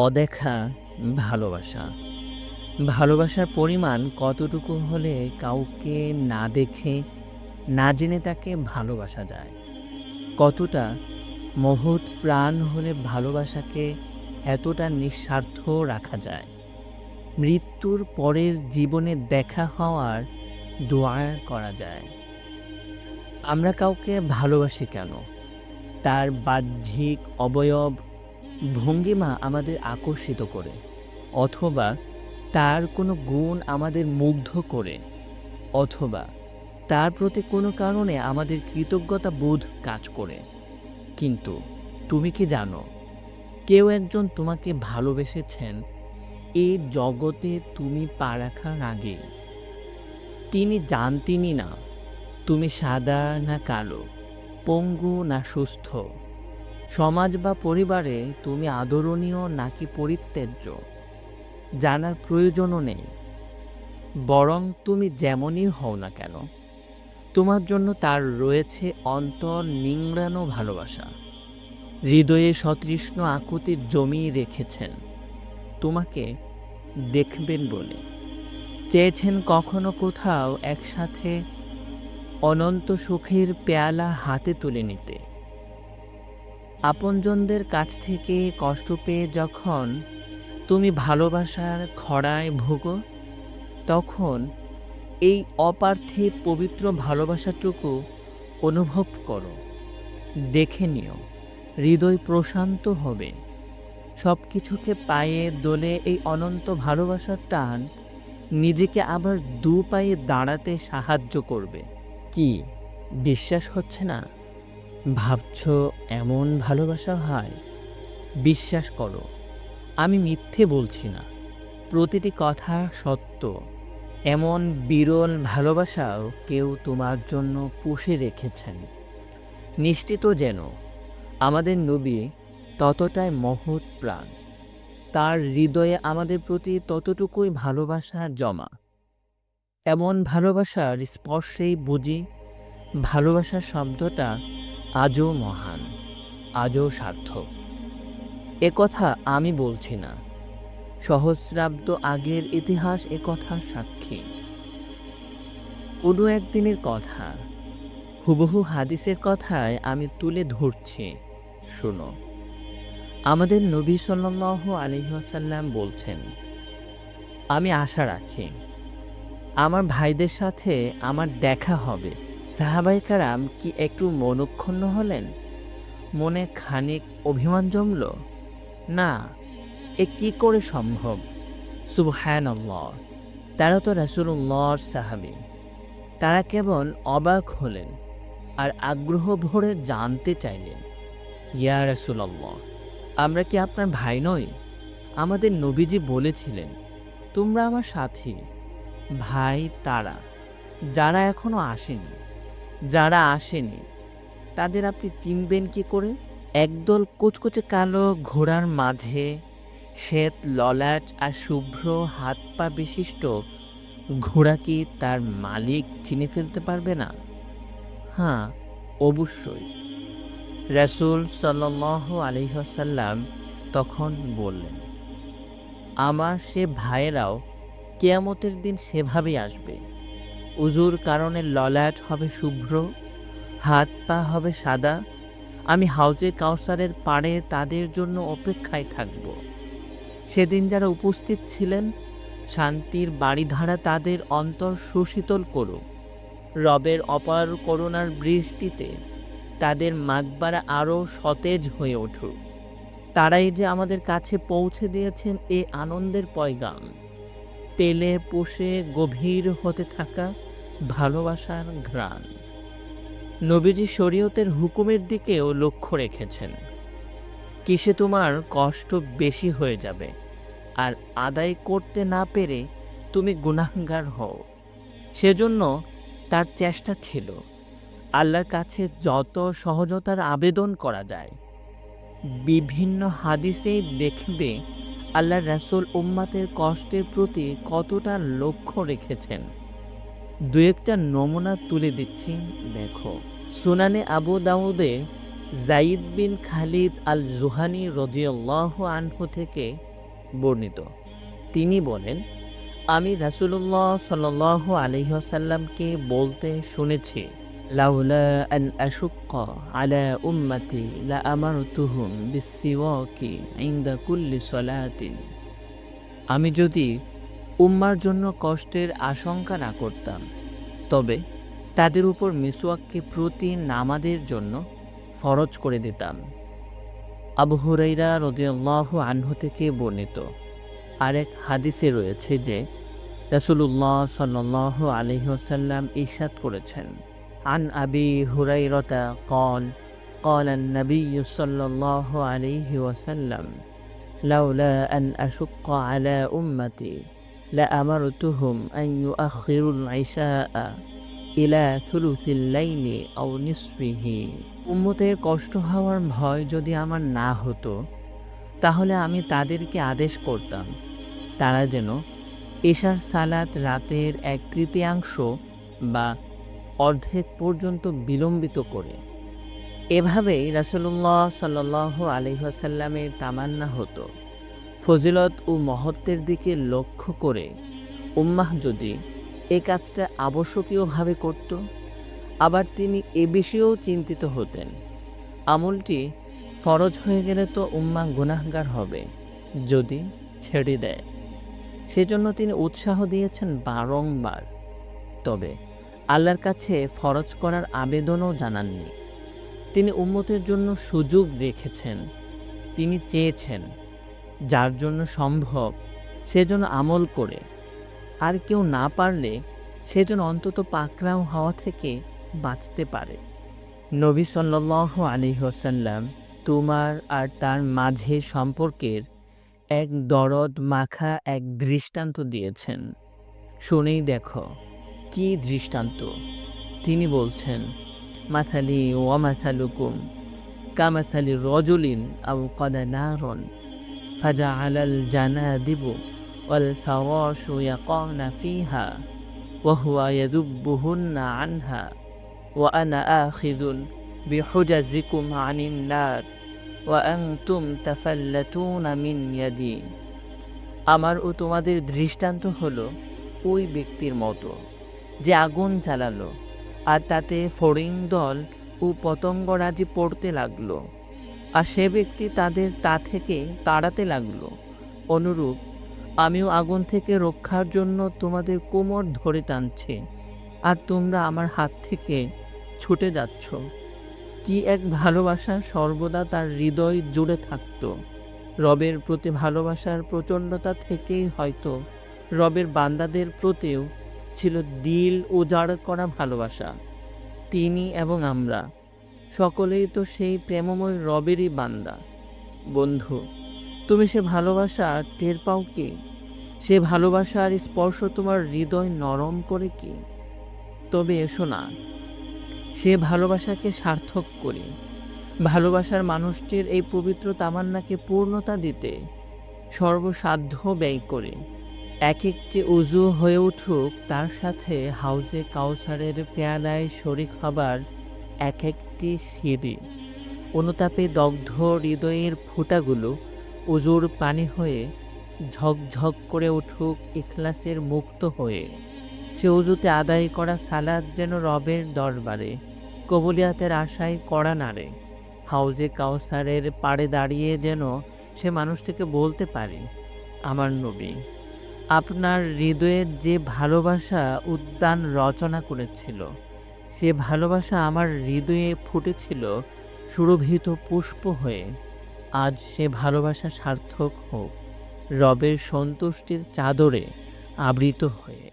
অদেখা ভালোবাসা। ভালোবাসার পরিমাণ কতটুকু হলে কাউকে না দেখে, না জেনে তাকে ভালোবাসা যায়? কতটা মহৎ প্রাণ হলে ভালোবাসাকে এতটা নিঃস্বার্থ রাখা যায়? মৃত্যুর পরের জীবনে দেখা হওয়ার দোয়া করা যায়। আমরা কাউকে ভালোবাসি কেন? তার বাহ্যিক অবয়ব, ভঙ্গিমা আমাদের আকর্ষিত করে, অথবা তার কোনো গুণ আমাদের মুগ্ধ করে, অথবা তার প্রতি কোনো কারণে আমাদের কৃতজ্ঞতা বোধ কাজ করে। কিন্তু তুমি কি জানো, কেউ একজন তোমাকে ভালোবেসেছেন এই জগতে তুমি পা রাখার আগে। তিনি জানতেনই না তুমি সাদা না কালো, পঙ্গু না সুস্থ, সমাজ বা পরিবারে তুমি আদরণীয় নাকি পরিত্যাজ্য জানার প্রয়োজনও নেই। বরং তুমি যেমনই হও না কেন, তোমার জন্য তার রয়েছে অন্তর নিংড়ানো ভালোবাসা। হৃদয়ে সতৃষ্ণ আকুতি জমিয়ে রেখেছেন তোমাকে দেখবেন বলে। চেয়েছেন কখনো কোথাও একসাথে অনন্ত সুখের পেয়ালা হাতে তুলে নিতে। আপনজনদের কাছ থেকে কষ্ট পেয়ে যখন তুমি ভালোবাসার খরায় ভোগো, তখন এই অপার্থিব পবিত্র ভালোবাসাটুকু অনুভব করো। দেখে নিও, হৃদয় প্রশান্ত হবে। সব কিছুকে পায়ে দোলে এই অনন্ত ভালোবাসার টান নিজেকে আবার দু পায়ে দাঁড়াতে সাহায্য করবে। কি বিশ্বাস হচ্ছে না? ভাবছ এমন ভালোবাসা হয়? বিশ্বাস করো, আমি মিথ্যে বলছি না। প্রতিটি কথা সত্য। এমন বিরল ভালোবাসাও কেউ তোমার জন্য পুষে রেখেছেন। নিশ্চিত যেন আমাদের নবী ততটাই মহৎ প্রাণ, তার হৃদয়ে আমাদের প্রতি ততটুকুই ভালোবাসা জমা। এমন ভালোবাসার স্পর্শেই বুঝি ভালোবাসা শব্দটা আজও মহান, আজও সার্থক। একথা আমি বলছি না, সহস্রাব্দ আগের ইতিহাস একথার সাক্ষী। কোনো একদিনের কথা, হুবহু হাদিসের কথায় আমি তুলে ধরছি, শোনো। আমাদের নবী সাল্লাল্লাহু আলাইহি ওয়াসাল্লাম বলছেন, আমি আশা রাখি আমার ভাইদের সাথে আমার দেখা হবে। সাহাবায়ে কেরাম কি একটু মনঃক্ষুণ্ণ হলেন? মনে খানিক অভিমান জমল? না, এ কি করে সম্ভব? সুবহানাল্লাহ, তারা তো রাসূলুল্লাহর সাহাবী। তারা কেবল অবাক হলেন আর আগ্রহ ভরে জানতে চাইলেন, ইয়া রাসূলুল্লাহ, আমরা কি আপনার ভাই নই? আমাদের নবীজি বলেছিলেন, তোমরা আমার সাথী। ভাই তারা যারা এখনো আসেনি। যারা আসেনি তাদের আপনি চিনবেন কি করে? একদল কুচকুচে কালো ঘোড়ার মাঝে শ্বেত ললাট আর শুভ্র হাত পা বিশিষ্ট ঘোড়া কি তার মালিক চিনে ফেলতে পারবে না? হ্যাঁ, অবশ্যই। রাসূল সাল্লাল্লাহু আলাইহি ওয়াসাল্লাম তখন বললেন, আমার সে ভাইয়েরাও কিয়ামতের দিন সেভাবেই আসবে। উজুর কারণে ললাট হবে শুভ্র, হাত পা হবে সাদা। আমি হাউজে কাউসারের পাড়ে তাদের জন্য অপেক্ষায় থাকব। সেদিন যারা উপস্থিত ছিলেন, শান্তির বাড়িধারা তাদের অন্তর সুশীতল করুক। রবের অপার করুণার বৃষ্টিতে তাদের মাগবারা আরও সতেজ হয়ে উঠুক। তারাই যে আমাদের কাছে পৌঁছে দিয়েছেন এ আনন্দের পয়গাম, তেলে পুষে গভীর হতে থাকা ভালোবাসার ঘ্রাণ। নবীজি শরীয়তের হুকুমের দিকেও লক্ষ্য রেখেছেন। কিসে তোমার কষ্ট বেশি হয়ে যাবে আর আদায় করতে না পেরে তুমি গুনাহগার হও। সেজন্য তার চেষ্টা ছিল আল্লাহর কাছে যত সহজতার আবেদন করা যায়। বিভিন্ন হাদিসেই দেখবে আল্লাহর রাসূল উম্মতের কষ্টের প্রতি কতটা লক্ষ্য রেখেছেন। দু একটা নমুনা তুলে দিচ্ছি, দেখো। সুনানে আবু দাউদে যায়িদ বিন খালিদ আল জুহানি রাদিয়াল্লাহু আনহু থেকে বর্ণিত। তিনি বলেন, আমি রাসূলুল্লাহ সাল্লাল্লাহু আলাইহি ওয়াসাল্লামকে বলতে শুনেছি, লাউলা আন আশুক্কা আলা উম্মতি লা আমারতুহুম বিসসিওয়াকি ইনদা কুল্লি সলাতিন। আমি যদি উম্মার জন্য কষ্টের আশঙ্কা না করতাম, তবে তাদের উপর মিসওয়াককে প্রতি নামাজের জন্য ফরজ করে দিতাম। আবু হুরাইরা রাদিয়াল্লাহু আনহু থেকে বর্ণিত আরেক হাদিসে রয়েছে যে রাসূলুল্লাহ সাল্লাল্লাহু আলাইহি ওয়াসাল্লাম ইরশাদ করেছেন, আন আবি হুরাইরাতা قال قال النبي صلى الله عليه وسلم لولا أن أشق على أمتي لأمرتهم أن يؤخروا العشاء إلى ثلث الليل أو نصفه। উম্মতের কষ্ট হওয়ার ভয় যদি আমার না হতো, তাহলে আমি তাদেরকে আদেশ করতাম তারা যেন এশার সালাত রাতের 1/3 বা অর্ধেক পর্যন্ত বিলম্বিত করে। এভাবেই রাসূলুল্লাহ সাল্লাল্লাহু আলাইহি ওয়াসাল্লামের তামান্না হতো, ফজিলত ও মহত্বের দিকে লক্ষ্য করে উম্মাহ যদি এই কাজটা আবশ্যকীয়ভাবে করত, আবার তিনি এ বিষয়েও চিন্তিত হতেন, আমলটি ফরজ হয়ে গেলে তো উম্মাহ গুনাহগার হবে যদি ছেড়ে দেয়। সেজন্য তিনি উৎসাহ দিয়েছেন বারংবার। তবে আল্লাহর কাছে ফরজ করার আবেদনও জানাননি। তিনি উম্মতের জন্য সুযোগ রেখেছেন। তিনি চেয়েছেন যার জন্য সম্ভব সেজন্য আমল করে, আর কেউ না পারলে সেজন্য অন্তত পাকড়াও হওয়া থেকে বাঁচতে পারে। নবী সাল্লাল্লাহু আলাইহি ওয়াসাল্লাম তোমার আর তার মাঝে সম্পর্কের এক দরদ মাখা এক দৃষ্টান্ত দিয়েছেন। শুনেই দেখো কি দৃষ্টান্ত। তিনি বলছেন, মাথালি ওয়া মাথালুকুম কামাথালি রজুলিন আওকাদা নারন ফাজাআলাল জানাদিবু ওয়াল ফারাশু ইয়াকানা ফিহা ওয়া হুয়া ইয়াদুব্বুহুন্না আনহা ওয়া আনা আখিযুন বিহুজাজিকুম আনিন নার ওয়া আনতুম তাফাল্লাতুনা মিন ইয়াদি। আমার ও তোমাদের দৃষ্টান্ত হলো ওই ব্যক্তির মতো যে আগুন জ্বালালো আর তাতে ফড়িং দল ও পতঙ্গরাজি পড়তে লাগলো, আর সে ব্যক্তি তাদের তা থেকে তাড়াতে লাগলো। অনুরূপ আমিও আগুন থেকে রক্ষার জন্য তোমাদের কোমর ধরে টানছি, আর তোমরা আমার হাত থেকে ছুটে যাচ্ছ। কি এক ভালোবাসা সর্বদা তার হৃদয় জুড়ে থাকত। রবের প্রতি ভালোবাসার প্রচণ্ডতা থেকেই হয়তো রবের বান্দাদের প্রতিও ছিল দিল উজাড় করা ভালোবাসা। তিনি এবং আমরা সকলেই তো সেই প্রেমময় রবেরই বান্দা। বন্ধু, তুমি সে ভালোবাসা টের পাও কি? সে ভালোবাসার স্পর্শ তোমার হৃদয় নরম করে কি? তবে এসো না, সে ভালোবাসাকে সার্থক করি। ভালোবাসার মানুষটির এই পবিত্র তামান্নাকে পূর্ণতা দিতে সর্বসাধ্য ব্যয় করে এক একটি উজু হয়ে উঠুক তার সাথে হাউজে কাউসারের পেয়ালায় শরিক হবার এক একটি সিঁড়ি। অনুতাপে দগ্ধ হৃদয়ের ফোঁটাগুলো উজুর পানি হয়ে ঝকঝক করে উঠুক ইখলাসের মুক্ত হয়ে। সে উজুতে আদায় করা সালাত যেন রবের দরবারে কবুলিয়াতের আশায় করা নাড়ে। হাউজে কাউসারের পাড়ে দাঁড়িয়ে যেন সে মানুষটিকে বলতে পারে, আমার নবী আপনার হৃদয়ের যে ভালোবাসা উদ্যান রচনা করেছিল, সে ভালোবাসা আমার হৃদয়ে ফুটেছিল সুরভিত পুষ্প হয়ে। আজ সে ভালোবাসা সার্থক হোক রবের সন্তুষ্টির চাদরে আবৃত হয়ে।